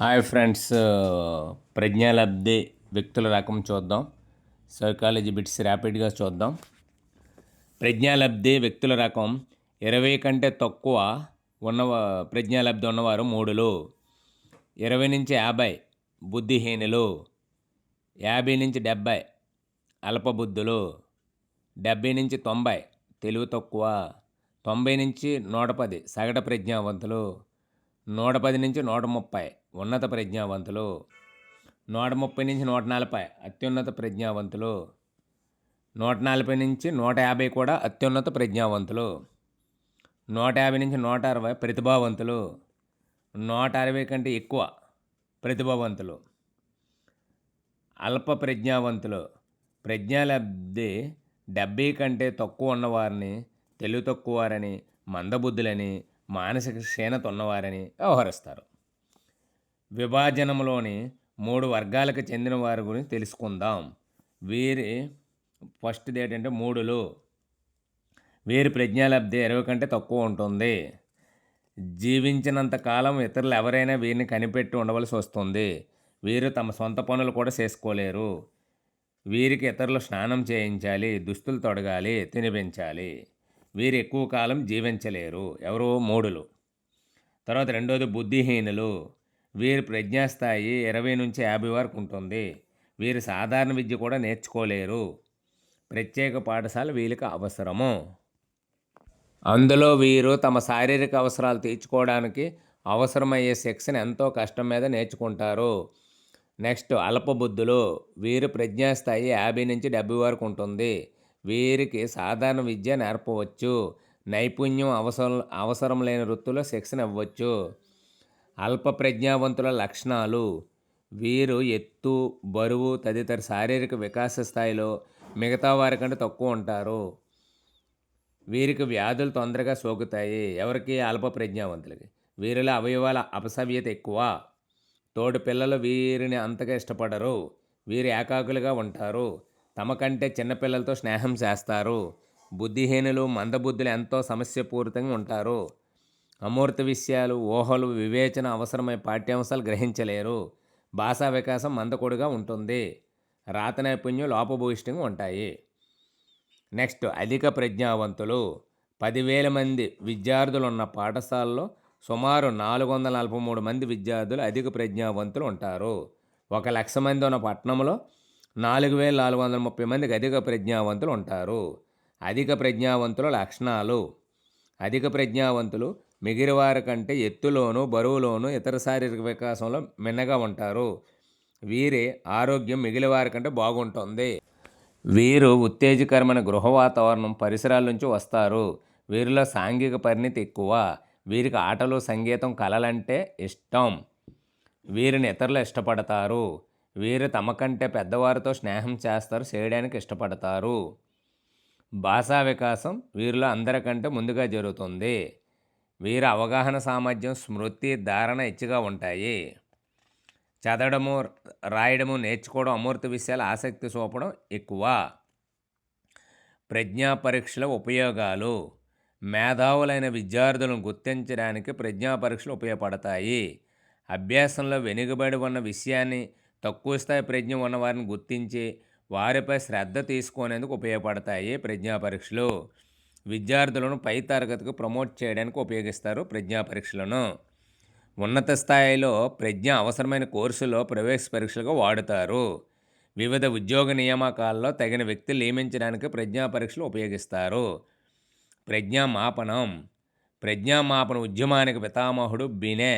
Hi friends, ప్రజ్ఞాలబ్ధి వ్యక్తుల రకం చూద్దాం. సైకాలజీ బిట్స్ ర్యాపిడ్గా చూద్దాం. ప్రజ్ఞాలబ్ధి వ్యక్తుల రకం 20 కంటే తక్కువ ఉన్న ప్రజ్ఞాలబ్ధి ఉన్నవారు 3, 20 నుంచి 50 బుద్ధిహీనులు, 50 నుంచి 70 అల్పబుద్ధులు, 70 నుంచి 90 తెలివి తక్కువ, 90 నుంచి 110 సగటు ప్రజ్ఞావంతులు, 110 నుంచి 130 ఉన్నత ప్రజ్ఞావంతులు, 130 నుంచి 140 అత్యున్నత ప్రజ్ఞావంతులు, 140 నుంచి 150 కూడా అత్యున్నత ప్రజ్ఞావంతులు, 150 నుంచి 160 ప్రతిభావంతులు, 160 కంటే ఎక్కువ ప్రతిభావంతులు, అల్ప ప్రజ్ఞావంతులు. ప్రజ్ఞాలబ్ధి 70 కంటే తక్కువ ఉన్నవారిని తెలివి తక్కువవారని, మందబుద్ధులని, మానసిక క్షీణత ఉన్నవారని వ్యవహరిస్తారు. విభాజనంలోని 3 వర్గాలకు చెందిన వారి గురించి తెలుసుకుందాం. వీరి ఫస్ట్ది ఏంటంటే 3. వీరి ప్రజ్ఞాలబ్ధి 20 కంటే తక్కువ ఉంటుంది. జీవించినంత కాలం ఇతరులు ఎవరైనా వీరిని కనిపెట్టి ఉండవలసి వస్తుంది. వీరు తమ సొంత పనులు కూడా చేసుకోలేరు. వీరికి ఇతరులు స్నానం చేయించాలి, దుస్తులు తొడగాలి, తినిపించాలి. వీరు ఎక్కువ కాలం జీవించలేరు. ఎవరు? 3. తర్వాత 2వది బుద్ధిహీనులు. వీరి ప్రజ్ఞాస్థాయి 20 నుంచి 50 వరకు ఉంటుంది. వీరు సాధారణ విద్య కూడా నేర్చుకోలేరు. ప్రత్యేక పాఠశాల వీరికి అవసరము. అందులో వీరు తమ శారీరక అవసరాలు తీర్చుకోవడానికి అవసరమయ్యే శిక్షణ ఎంతో కష్టం మీద నేర్చుకుంటారు. నెక్స్ట్ అల్పబుద్ధులు. వీరి ప్రజ్ఞాస్థాయి 50 నుంచి 70 వరకు ఉంటుంది. వీరికి సాధారణ విద్య నేర్పవచ్చు. నైపుణ్యం అవసరం లేని వృత్తుల్లో శిక్షణ ఇవ్వచ్చు. అల్ప ప్రజ్ఞావంతుల లక్షణాలు. వీరు ఎత్తు, బరువు తదితర శారీరక వికాస స్థాయిలో మిగతా వారికంటే తక్కువ ఉంటారు. వీరికి వ్యాధులు తొందరగా సోకుతాయి. ఎవరికి? అల్ప ప్రజ్ఞావంతులకి. వీరిలో అవయవాల అపసవ్యత ఎక్కువ. తోడు పిల్లలు వీరిని అంతగా ఇష్టపడరు. వీరు ఏకాకులుగా ఉంటారు. తమ కంటే చిన్నపిల్లలతో స్నేహం చేస్తారు. బుద్ధిహీనులు, మందబుద్ధులు ఎంతో సమస్యపూరితంగా ఉంటారు. అమూర్త విషయాలు, ఊహలు, వివేచన అవసరమై పాఠ్యాంశాలు గ్రహించలేరు. భాషా వికాసం మందకొడిగా ఉంటుంది. రాత నైపుణ్యం లోపభూయిష్టంగా ఉంటాయి. నెక్స్ట్ అధిక ప్రజ్ఞావంతులు. 10,000 మంది విద్యార్థులు ఉన్న పాఠశాలలో సుమారు 443 మంది విద్యార్థులు అధిక ప్రజ్ఞావంతులు ఉంటారు. 1,00,000 మంది ఉన్న పట్టణంలో 4,430 మందికి అధిక ప్రజ్ఞావంతులు ఉంటారు. అధిక ప్రజ్ఞావంతుల లక్షణాలు. అధిక ప్రజ్ఞావంతులు మిగిలివారి కంటే ఎత్తులోను, బరువులోను, ఇతర శారీరక వికాసంలో మిన్నగా ఉంటారు. వీరి ఆరోగ్యం మిగిలివారి కంటే బాగుంటుంది. వీరు ఉత్తేజకరమైన గృహ వాతావరణం, పరిసరాల నుంచి వస్తారు. వీరిలో సాంఘిక పరిణితి ఎక్కువ. వీరికి ఆటలు, సంగీతం, కళలంటే ఇష్టం. వీరిని ఇతరులు ఇష్టపడతారు. వీరు తమ కంటే పెద్దవారితో స్నేహం చేయడానికి ఇష్టపడతారు. భాషా వికాసం వీరిలో అందరికంటే ముందుగా జరుగుతుంది. వీరి అవగాహన సామర్థ్యం, స్మృతి, ధారణ హెచ్చుగా ఉంటాయి. చదవడము, రాయడము, నేర్చుకోవడం, అమూర్త విషయాలు ఆసక్తి చూపడం ఎక్కువ. ప్రజ్ఞా పరీక్షల ఉపయోగాలు. మేధావులైన విద్యార్థులను గుర్తించడానికి ప్రజ్ఞా పరీక్షలు ఉపయోగపడతాయి. అభ్యాసంలో వెనుకబడి ఉన్న విషయాన్ని తక్కువ స్థాయి ప్రజ్ఞ ఉన్నవారిని గుర్తించి వారిపై శ్రద్ధ తీసుకునేందుకు ఉపయోగపడతాయి ప్రజ్ఞా పరీక్షలు. విద్యార్థులను పై తరగతికి ప్రమోట్ చేయడానికి ఉపయోగిస్తారు ప్రజ్ఞా పరీక్షలను. ఉన్నత స్థాయిలో ప్రజ్ఞ అవసరమైన కోర్సులో ప్రవేశ పరీక్షలుగా వాడుతారు. వివిధ ఉద్యోగ నియామకాల్లో తగిన వ్యక్తులు నియమించడానికి ప్రజ్ఞా పరీక్షలు ఉపయోగిస్తారు. ప్రజ్ఞామాపనం. ప్రజ్ఞామాపన ఉద్యమానికి పితామహుడు బినే.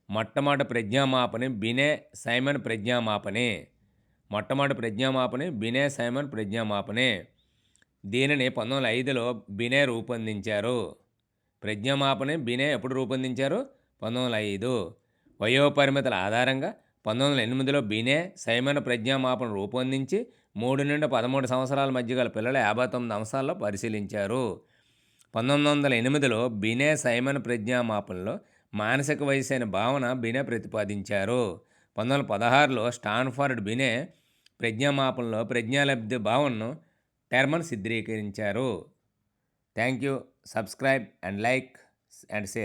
మొట్టమొదటి ప్రజ్ఞామాపని బినే సైమన్ ప్రజ్ఞామాపని. మొట్టమొదటి ప్రజ్ఞామాపని బినే సైమన్ ప్రజ్ఞామాపని. దీనిని 1905లో బినే రూపొందించారు. ప్రజ్ఞామాపని బినే ఎప్పుడు రూపొందించారు? 1905. వయోపరిమితుల ఆధారంగా 1908లో బినే సైమన్ ప్రజ్ఞామాపన రూపొందించి 3 నుండి 13 సంవత్సరాల మధ్య గల పిల్లల 59 అంశాల్లో పరిశీలించారు. 1908లో బినే సైమన్ ప్రజ్ఞామాపనలో మానసిక వయసు అయిన భావన బినే ప్రతిపాదించారు. 1916లో స్టాన్ఫర్డ్ బినే ప్రజ్ఞామాపనలో ప్రజ్ఞాలబ్ధి భావనను టెర్మన్ చిత్రీకరించారు. Thank you. Subscribe and like and share.